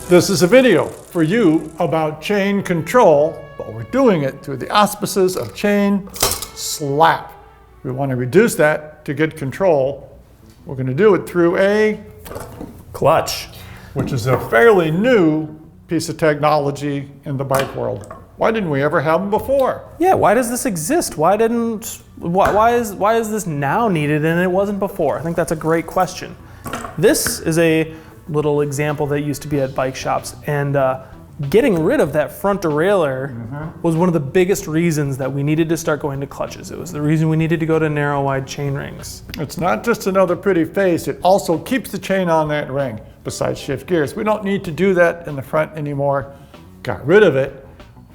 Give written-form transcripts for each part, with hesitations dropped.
This is a video for you about chain control, but we're doing it through the auspices of chain slap. We want to reduce that to get control. We're going to do it through a clutch, which is a fairly new piece of technology in the bike world. Why didn't we ever have them before? Yeah, why does this exist? Why is this now needed and it wasn't before? I think that's a great question. This is a little example that used to be at bike shops, and getting rid of that front derailleur was one of the biggest reasons that we needed to start going to clutches. It was the reason we needed to go to narrow wide chain rings. It's not just another pretty face, it also keeps the chain on that ring, besides shift gears. We don't need to do that in the front anymore. Got rid of it,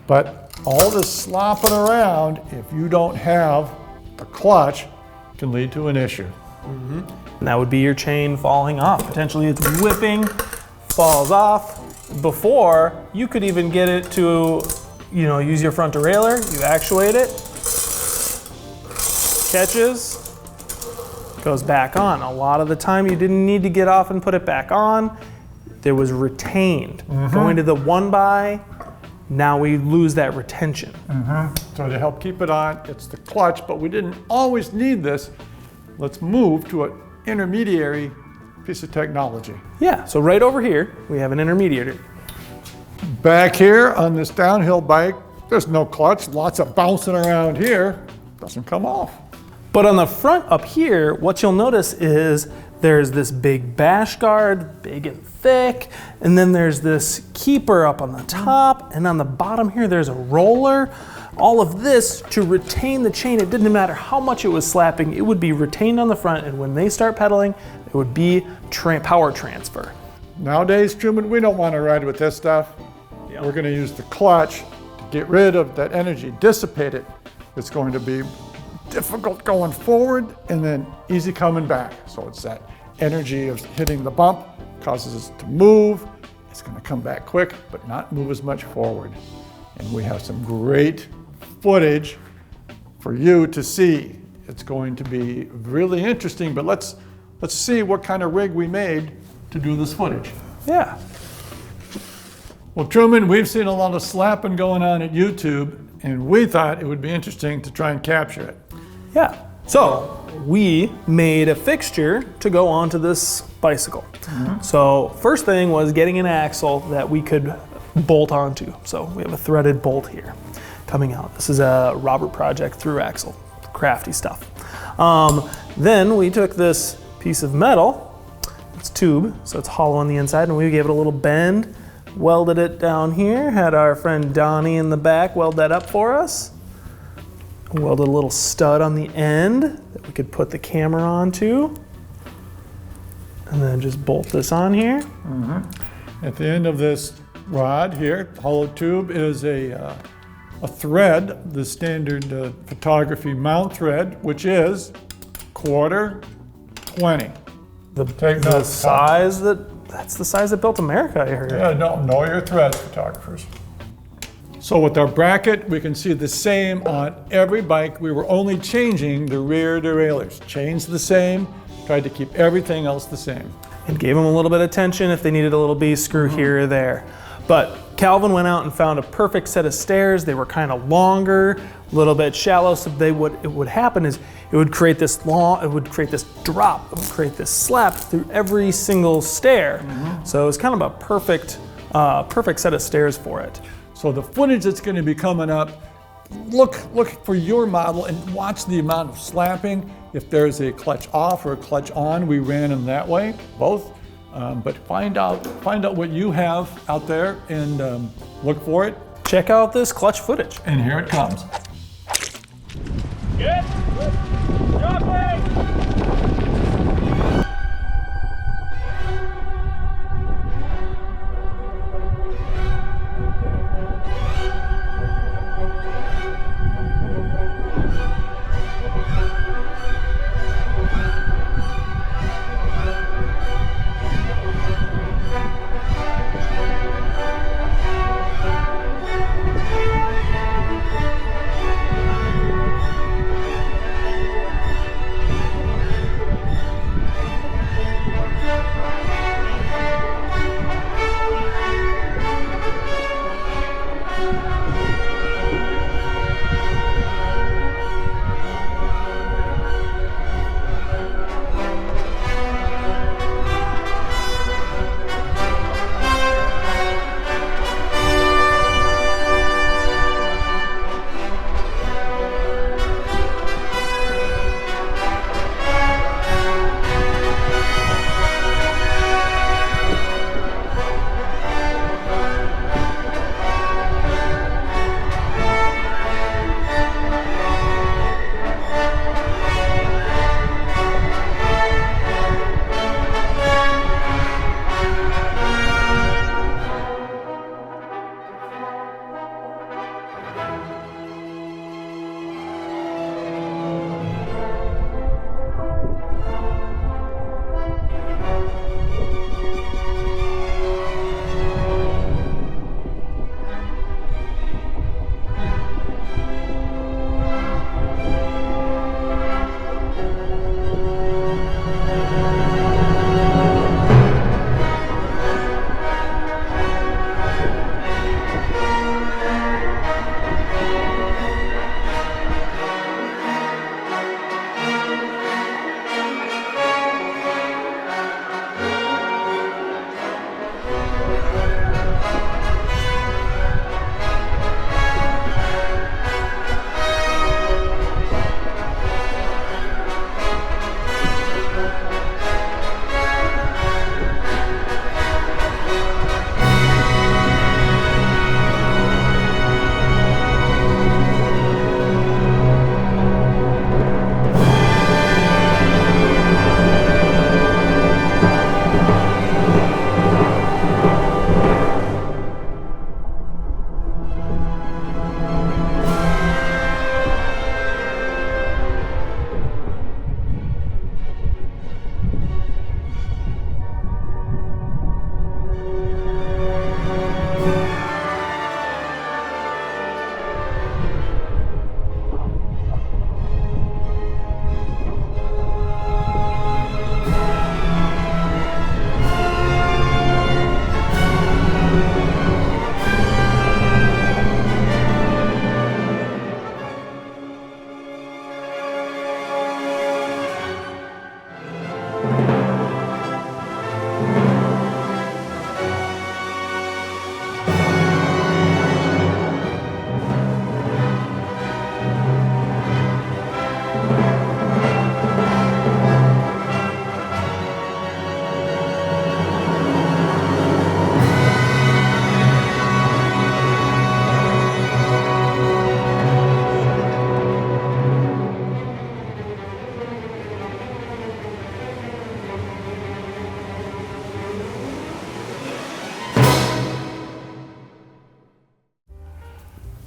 but all this slopping around, if you don't have a clutch, can lead to an issue. And that would be your chain falling off. Potentially it's whipping, falls off. Before, you could even get it to, use your front derailleur, you actuate it, catches, goes back on. A lot of the time you didn't need to get off and put it back on. There was retained. Going to the one by, now we lose that retention. So to help keep it on, it's the clutch, but we didn't always need this. Let's move to an intermediary piece of technology. Yeah, so right over here, we have an intermediary. Back here on this downhill bike, there's no clutch, lots of bouncing around here, doesn't come off. But on the front up here, what you'll notice is there's this big bash guard, big and thick, and then there's this keeper up on the top, and on the bottom here, there's a roller. All of this to retain the chain. It didn't matter how much it was slapping, it would be retained on the front, and when they start pedaling, it would be power transfer. Nowadays, Truman, we don't want to ride with this stuff. We're going to use the clutch to get rid of that energy, dissipate it. It's going to be difficult going forward and then easy coming back. So it's that energy of hitting the bump, causes it to move. It's going to come back quick, but not move as much forward. And we have some great footage for you to see. It's going to be really interesting, but let's see what kind of rig we made to do this footage. Yeah. Well, Truman, we've seen a lot of slapping going on at YouTube, and we thought it would be interesting to try and capture it. Yeah. So we made a fixture to go onto this bicycle. So first thing was getting an axle that we could bolt onto. So we have a threaded bolt here coming out. This is a Robert Project through axle, crafty stuff. Then we took this piece of metal, it's tube, so it's hollow on the inside, and we gave it a little bend, welded it down here, had our friend Donnie in the back weld that up for us. Welded a little stud on the end that we could put the camera onto, and then just bolt this on here. At the end of this rod here, hollow tube, is a thread, the standard photography mount thread, which is 1/4 20. That's the size that built America, I heard. Yeah, know your threads, photographers. So with our bracket, we can see the same on every bike. We were only changing the rear derailleurs. Chains the same, tried to keep everything else the same. And gave them a little bit of tension if they needed a little B screw here or there. But Calvin went out and found a perfect set of stairs. They were kind of longer, a little bit shallow, so it would happen is it would create this drop, it would create this slap through every single stair. So it was kind of a perfect set of stairs for it. So the footage that's going to be coming up, look for your model and watch the amount of slapping. If there's a clutch off or a clutch on, we ran them that way, both. But find out what you have out there and look for it. Check out this clutch footage. And here it comes. Good. Dropping.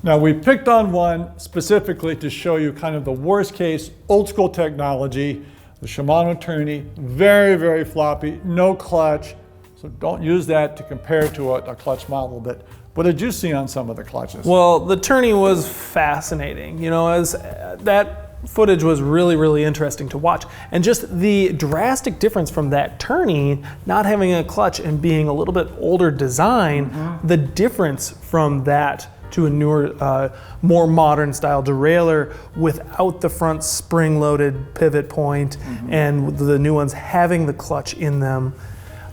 Now we picked on one specifically to show you kind of the worst case old school technology, the Shimano tourney, very, very floppy, no clutch. So don't use that to compare to a clutch model. But what did you see on some of the clutches? Well, the tourney was fascinating. You know, as that footage was really, really interesting to watch. And just the drastic difference from that tourney, not having a clutch and being a little bit older design, the difference from that to a newer, more modern style derailleur without the front spring-loaded pivot point, and the new ones having the clutch in them.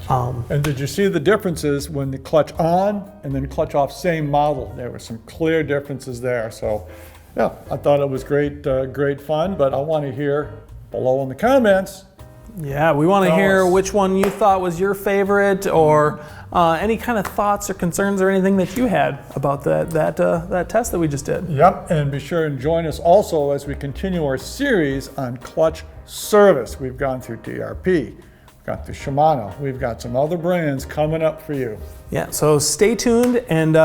And did you see the differences when the clutch on and then clutch off same model? There were some clear differences there. So yeah, I thought it was great, great fun, but I want to hear below in the comments. Yeah, we want to hear which one you thought was your favorite, or any kind of thoughts or concerns or anything that you had about that test that we just did. Yep, and be sure and join us also as we continue our series on clutch service. We've gone through DRP, we've got through Shimano, we've got some other brands coming up for you. Yeah, so stay tuned and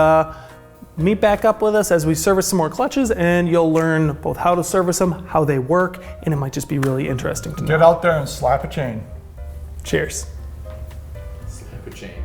meet back up with us as we service some more clutches, and you'll learn both how to service them, how they work, and it might just be really interesting to know. Get out there and slap a chain. Cheers. Slap a chain.